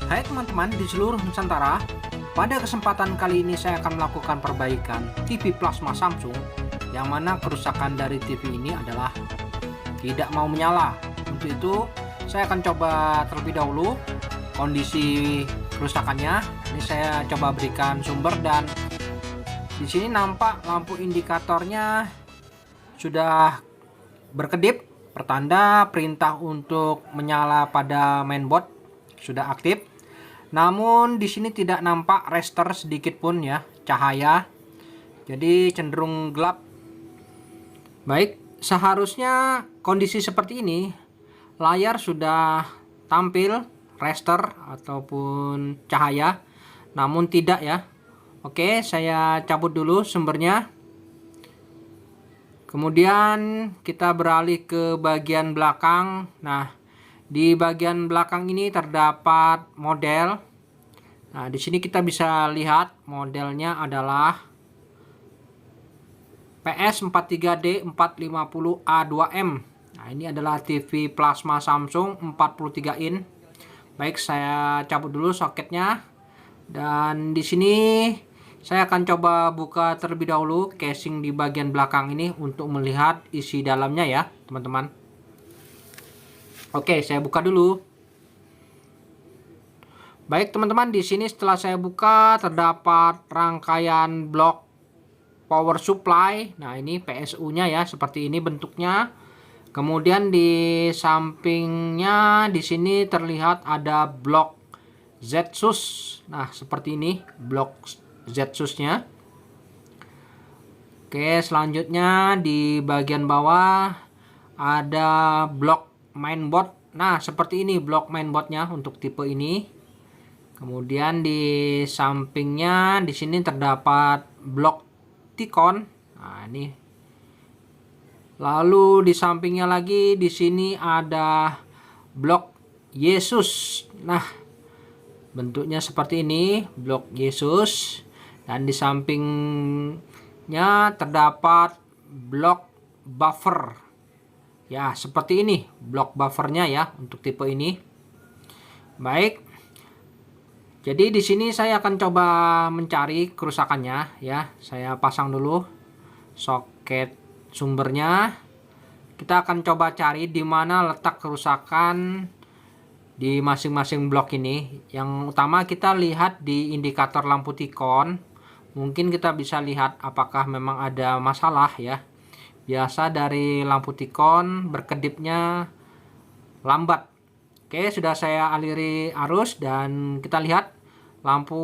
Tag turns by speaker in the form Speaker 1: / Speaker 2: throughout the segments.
Speaker 1: Hai teman-teman di seluruh Nusantara, pada kesempatan kali ini saya akan melakukan perbaikan TV plasma Samsung yang mana kerusakan dari TV ini adalah tidak mau menyala. Untuk itu saya akan coba terlebih dahulu kondisi kerusakannya. Ini saya coba berikan sumber dan di sini nampak lampu indikatornya sudah berkedip, pertanda perintah untuk menyala pada mainboard sudah aktif. Namun di sini tidak nampak rester sedikit pun ya, cahaya. Jadi cenderung gelap. Baik, seharusnya kondisi seperti ini layar sudah tampil rester ataupun cahaya, namun tidak ya. Oke, saya cabut dulu sumbernya. Kemudian kita beralih ke bagian belakang. Nah, di bagian belakang ini terdapat model. Nah, di sini kita bisa lihat modelnya adalah PS43D450A2M. Nah, ini adalah TV plasma Samsung 43 in. Baik, saya cabut dulu soketnya. Dan di sini saya akan coba buka terlebih dahulu casing di bagian belakang ini untuk melihat isi dalamnya ya, teman-teman. Oke, saya buka dulu. Baik teman-teman, di sini setelah saya buka terdapat rangkaian blok power supply. Nah, ini PSU-nya ya, seperti ini bentuknya. Kemudian di sampingnya di sini terlihat ada blok Z-SUS. Nah, seperti ini blok Z-SUS-nya. Oke, selanjutnya di bagian bawah ada blok mainboard. Nah, seperti ini blok mainboardnya untuk tipe ini. Kemudian di sampingnya di sini terdapat blok Ticon. Nah, ini. Lalu di sampingnya lagi di sini ada blok Yesus. Nah, bentuknya seperti ini, blok Yesus. Dan di sampingnya terdapat blok buffer. Ya, seperti ini blok buffernya ya untuk tipe ini. Baik. Jadi di sini saya akan coba mencari kerusakannya ya. Saya pasang dulu soket sumbernya. Kita akan coba cari di mana letak kerusakan di masing-masing blok ini. Yang utama kita lihat di indikator lampu Ticon. Mungkin kita bisa lihat apakah memang ada masalah ya. Biasa dari lampu Ticon berkedipnya lambat. Oke, sudah saya aliri arus dan kita lihat lampu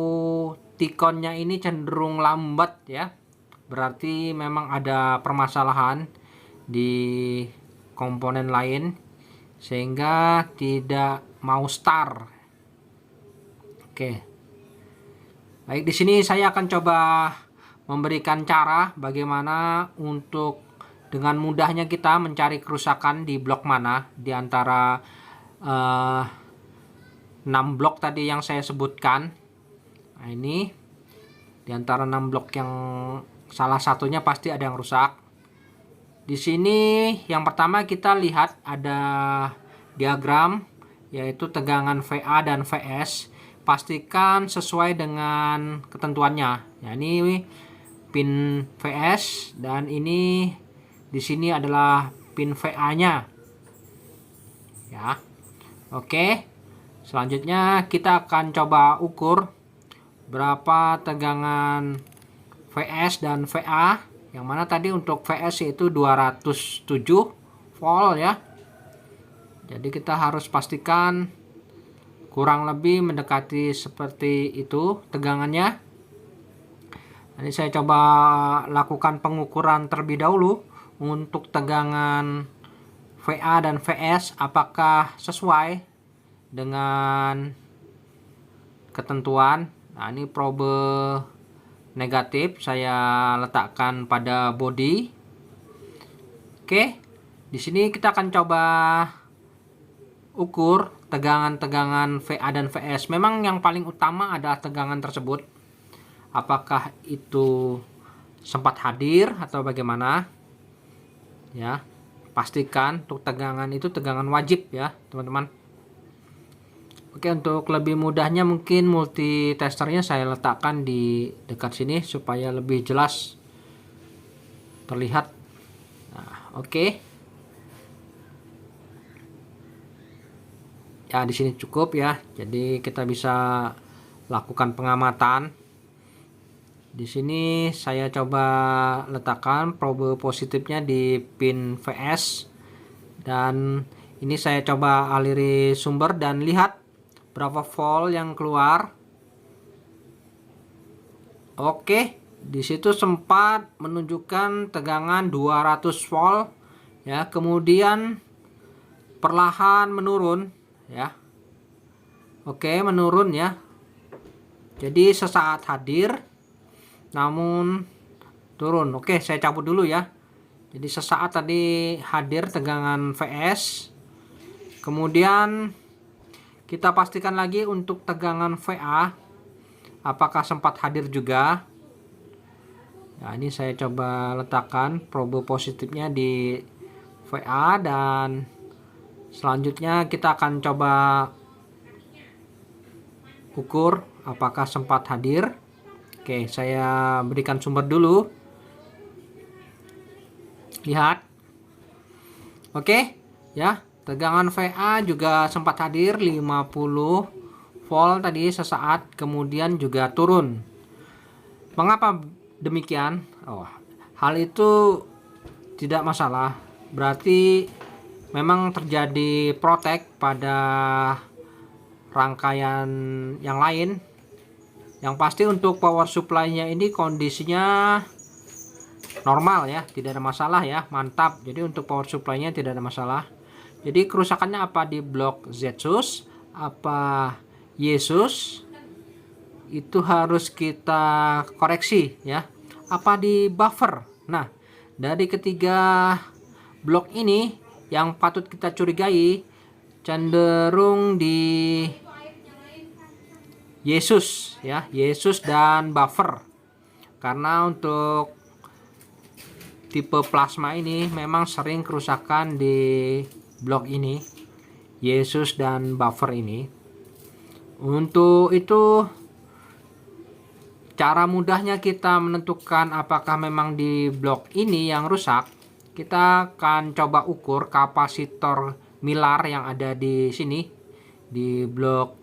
Speaker 1: Ticonnya ini cenderung lambat ya. Berarti memang ada permasalahan di komponen lain sehingga tidak mau start. Oke. Baik, di sini saya akan coba memberikan cara bagaimana untuk dengan mudahnya kita mencari kerusakan di blok mana di antara 6 blok tadi yang saya sebutkan. Nah, ini di antara 6 blok yang salah satunya pasti ada yang rusak. Di sini yang pertama kita lihat ada diagram yaitu tegangan VA dan VS. Pastikan sesuai dengan ketentuannya. Ya, ini pin VS dan ini di sini adalah pin VA-nya. Ya. Oke. Selanjutnya kita akan coba ukur berapa tegangan VS dan VA. Yang mana tadi untuk VS itu 207 volt ya. Jadi kita harus pastikan kurang lebih mendekati seperti itu tegangannya. Ini saya coba lakukan pengukuran terlebih dahulu untuk tegangan VA dan VS apakah sesuai dengan ketentuan. Nah, ini probe negatif saya letakkan pada body. Oke, di sini kita akan coba ukur tegangan-tegangan VA dan VS. Memang yang paling utama adalah tegangan tersebut. Apakah itu sempat hadir atau bagaimana? Ya, pastikan untuk tegangan itu tegangan wajib ya, teman-teman. Oke, untuk lebih mudahnya mungkin multitesternya saya letakkan di dekat sini supaya lebih jelas terlihat. Nah, oke. Ya, di sini cukup ya. Jadi kita bisa lakukan pengamatan. Di sini saya coba letakkan probe positifnya di pin VS, dan ini saya coba aliri sumber dan lihat berapa volt yang keluar. Oke, di situ sempat menunjukkan tegangan 200 volt ya, kemudian perlahan menurun ya. Oke, menurun ya. Jadi sesaat hadir namun turun. Oke, saya cabut dulu ya. Jadi sesaat tadi hadir tegangan VS. Kemudian kita pastikan lagi untuk tegangan VA apakah sempat hadir juga. Nah, ini saya coba letakkan probe positifnya di VA, dan selanjutnya kita akan coba ukur apakah sempat hadir. Oke, saya berikan sumber dulu. Lihat. Oke, ya. Tegangan VA juga sempat hadir 50 volt tadi sesaat, kemudian juga turun. Mengapa demikian? Oh, hal itu tidak masalah. Berarti memang terjadi protek pada rangkaian yang lain. Yang pasti untuk power supply-nya ini kondisinya normal ya, tidak ada masalah ya, mantap. Jadi untuk power supply-nya tidak ada masalah. Jadi kerusakannya apa di blok Zetsus, apa Yesus, itu harus kita koreksi ya. Apa di buffer. Nah, dari ketiga blok ini yang patut kita curigai cenderung di Yesus ya, Yesus dan buffer. Karena untuk tipe plasma ini memang sering kerusakan di blok ini, Yesus dan buffer ini. Untuk itu, cara mudahnya kita menentukan apakah memang di blok ini yang rusak, kita akan coba ukur kapasitor Milar yang ada di sini, di blok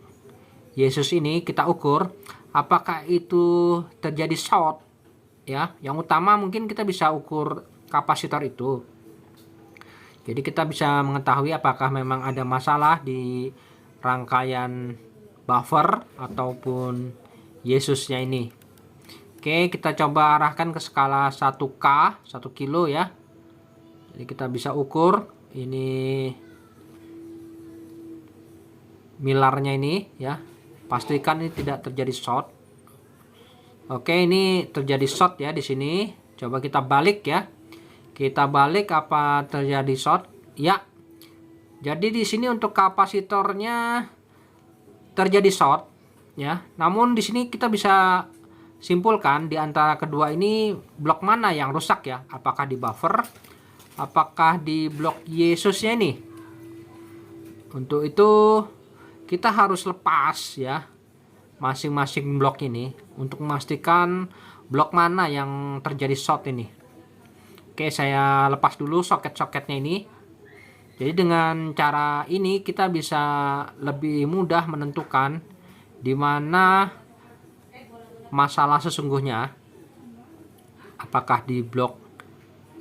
Speaker 1: Yesus ini. Kita ukur apakah itu terjadi short ya. Yang utama mungkin kita bisa ukur kapasitor itu. Jadi kita bisa mengetahui apakah memang ada masalah di rangkaian buffer ataupun Yesusnya ini. Oke, kita coba arahkan ke skala 1K, 1 kilo ya. Jadi kita bisa ukur ini milarnya ini ya. Pastikan ini tidak terjadi short. Oke, ini terjadi short ya di sini. Coba kita balik ya. Kita balik, apa terjadi short? Ya. Jadi di sini untuk kapasitornya terjadi short ya. Namun di sini kita bisa simpulkan di antara kedua ini blok mana yang rusak ya? Apakah di buffer? Apakah di blok Yesusnya ini? Untuk itu kita harus lepas ya masing-masing blok ini untuk memastikan blok mana yang terjadi short ini. Oke, saya lepas dulu soket-soketnya ini. Jadi dengan cara ini kita bisa lebih mudah menentukan di mana masalah sesungguhnya. Apakah di blok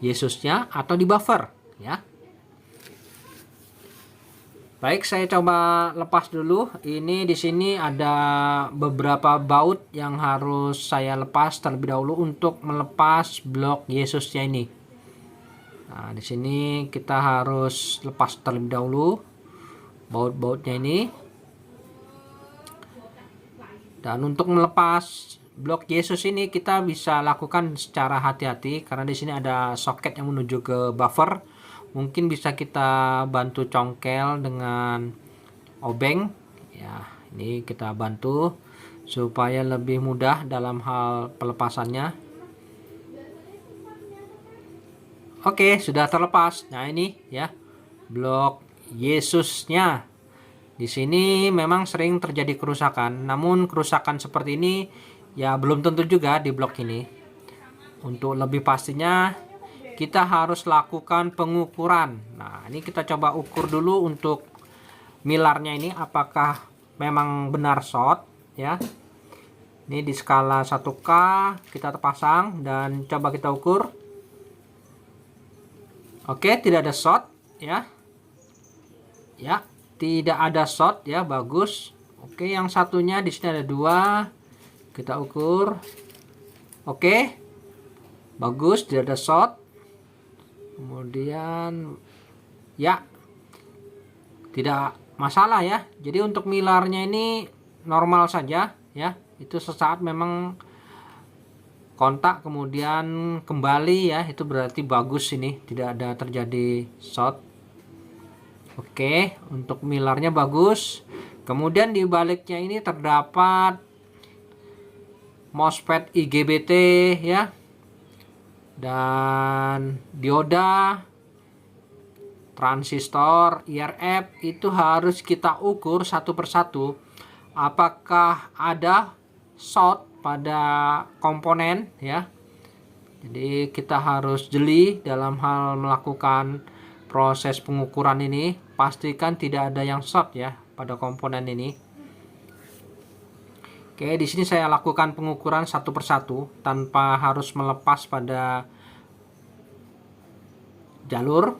Speaker 1: Yesusnya atau di buffer ya. Baik, saya coba lepas dulu. Ini di sini ada beberapa baut yang harus saya lepas terlebih dahulu untuk melepas blok Yesusnya ini. Nah, di sini kita harus lepas terlebih dahulu baut-bautnya ini. Dan untuk melepas blok Yesus ini kita bisa lakukan secara hati-hati karena di sini ada soket yang menuju ke buffer. Mungkin bisa kita bantu congkel dengan obeng. Ya, ini kita bantu supaya lebih mudah dalam hal pelepasannya. Oke, sudah terlepas. Nah, ini ya blok Yesusnya. Di sini memang sering terjadi kerusakan, namun kerusakan seperti ini ya belum tentu juga di blok ini. Untuk lebih pastinya kita harus lakukan pengukuran. Nah, ini kita coba ukur dulu untuk milarnya ini apakah memang benar short ya. Ini di skala 1K kita pasang dan coba kita ukur. Oke, tidak ada short ya. Ya, tidak ada short ya, bagus. Oke, yang satunya di sini ada 2. Kita ukur. Oke. Bagus, tidak ada short. Kemudian ya, tidak masalah ya. Jadi untuk milarnya ini normal saja ya. Itu sesaat memang kontak kemudian kembali ya, itu berarti bagus, ini tidak ada terjadi short. Oke, untuk milarnya bagus. Kemudian di baliknya ini terdapat MOSFET IGBT ya, dan dioda, transistor, IRF. Itu harus kita ukur satu persatu apakah ada short pada komponen ya. Jadi kita harus jeli dalam hal melakukan proses pengukuran ini. Pastikan tidak ada yang short ya pada komponen ini. Oke, di sini saya lakukan pengukuran satu persatu tanpa harus melepas pada jalur.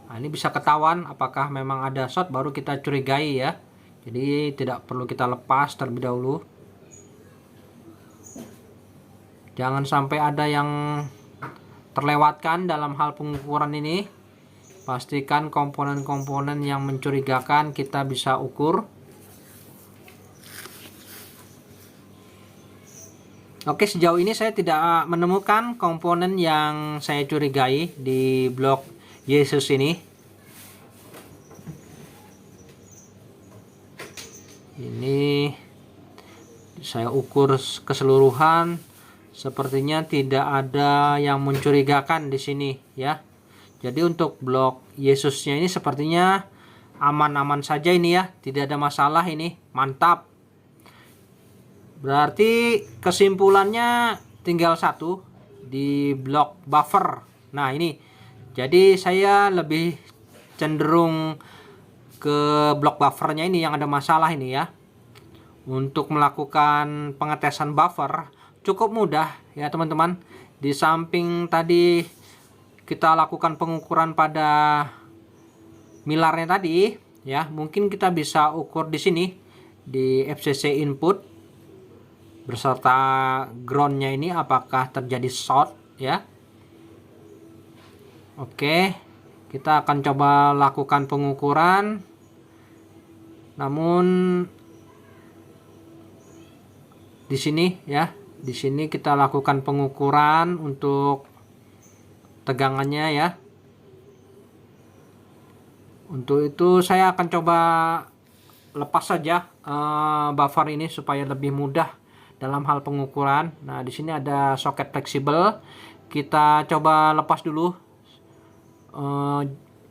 Speaker 1: Nah, ini bisa ketahuan apakah memang ada short, baru kita curigai ya. Jadi tidak perlu kita lepas terlebih dahulu. Jangan sampai ada yang terlewatkan dalam hal pengukuran ini. Pastikan komponen-komponen yang mencurigakan kita bisa ukur. Oke, sejauh ini saya tidak menemukan komponen yang saya curigai di blok Yesus ini. Ini saya ukur keseluruhan, sepertinya tidak ada yang mencurigakan di sini ya. Jadi untuk blok Yesusnya ini sepertinya aman-aman saja ini ya, tidak ada masalah ini, mantap. Berarti kesimpulannya tinggal satu di blok buffer. Nah ini, jadi saya lebih cenderung ke blok buffernya ini yang ada masalah ini ya. Untuk melakukan pengetesan buffer cukup mudah ya teman-teman. Di samping tadi kita lakukan pengukuran pada milarnya tadi ya, mungkin kita bisa ukur di sini di FCC input beserta groundnya ini apakah terjadi short ya. Oke, kita akan coba lakukan pengukuran, namun di sini ya, di sini kita lakukan pengukuran untuk tegangannya ya. Untuk itu saya akan coba lepas saja buffer ini supaya lebih mudah dalam hal pengukuran. Nah, di sini ada soket fleksibel. Kita coba lepas dulu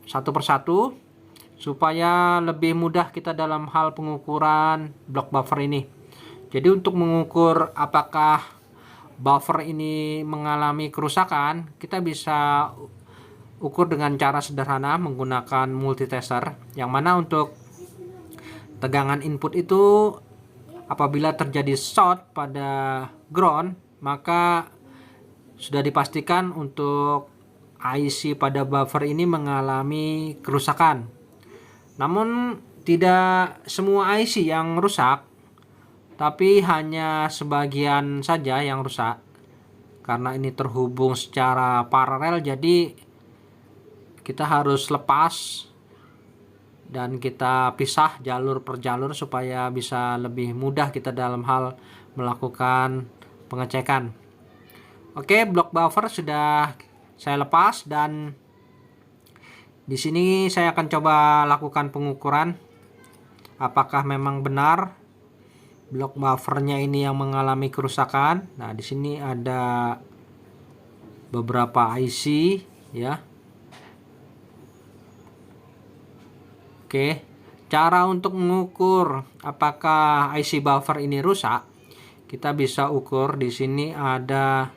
Speaker 1: satu persatu supaya lebih mudah kita dalam hal pengukuran blok buffer ini. Jadi untuk mengukur apakah buffer ini mengalami kerusakan, kita bisa ukur dengan cara sederhana menggunakan multitester, yang mana untuk tegangan input itu apabila terjadi short pada ground, maka sudah dipastikan untuk IC pada buffer ini mengalami kerusakan. Namun tidak semua IC yang rusak, tapi hanya sebagian saja yang rusak. Karena ini terhubung secara paralel, jadi kita harus lepas dan kita pisah jalur per jalur supaya bisa lebih mudah kita dalam hal melakukan pengecekan. Oke, blok buffer sudah saya lepas dan di sini saya akan coba lakukan pengukuran apakah memang benar blok buffernya ini yang mengalami kerusakan. Nah, di sini ada beberapa IC ya. Oke, Cara untuk mengukur apakah IC buffer ini rusak, kita bisa ukur. Di sini ada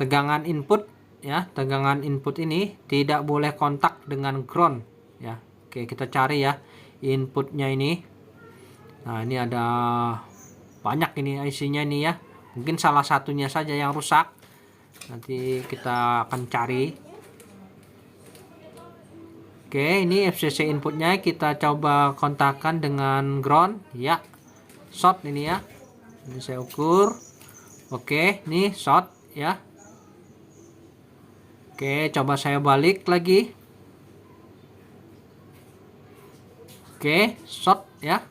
Speaker 1: tegangan input ya. Tegangan input ini tidak boleh kontak dengan ground ya. Oke, kita cari ya inputnya ini. Nah, ini ada banyak ini IC-nya ini ya. Mungkin salah satunya saja yang rusak. Nanti kita akan cari. Oke, ini FCC inputnya kita coba kontakkan dengan ground ya. Short ini ya. Ini saya ukur. Oke, ini short ya. Oke, coba saya balik lagi. Oke, short ya.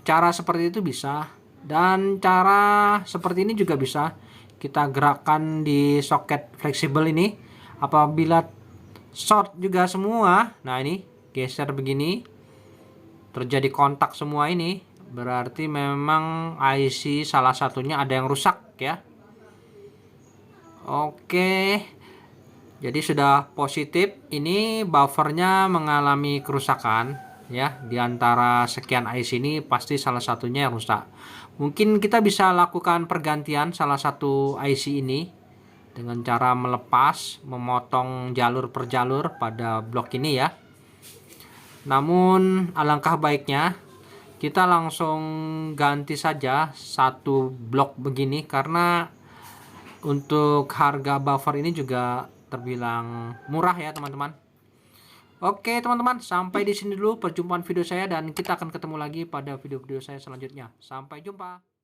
Speaker 1: Cara seperti itu bisa. Dan cara seperti ini juga bisa. Kita gerakkan di soket fleksibel ini. Apabila short juga semua, nah ini geser begini, terjadi kontak semua ini, berarti memang IC salah satunya ada yang rusak ya. Oke, jadi sudah positif. Ini buffernya mengalami kerusakan ya. Di antara sekian IC ini pasti salah satunya yang rusak. Mungkin kita bisa lakukan pergantian salah satu IC ini dengan cara melepas, memotong jalur per jalur pada blok ini ya. Namun alangkah baiknya kita langsung ganti saja satu blok begini, karena untuk harga buffer ini juga terbilang murah ya teman-teman. Oke teman-teman, sampai di sini dulu perjumpaan video saya, dan kita akan ketemu lagi pada video-video saya selanjutnya. Sampai jumpa.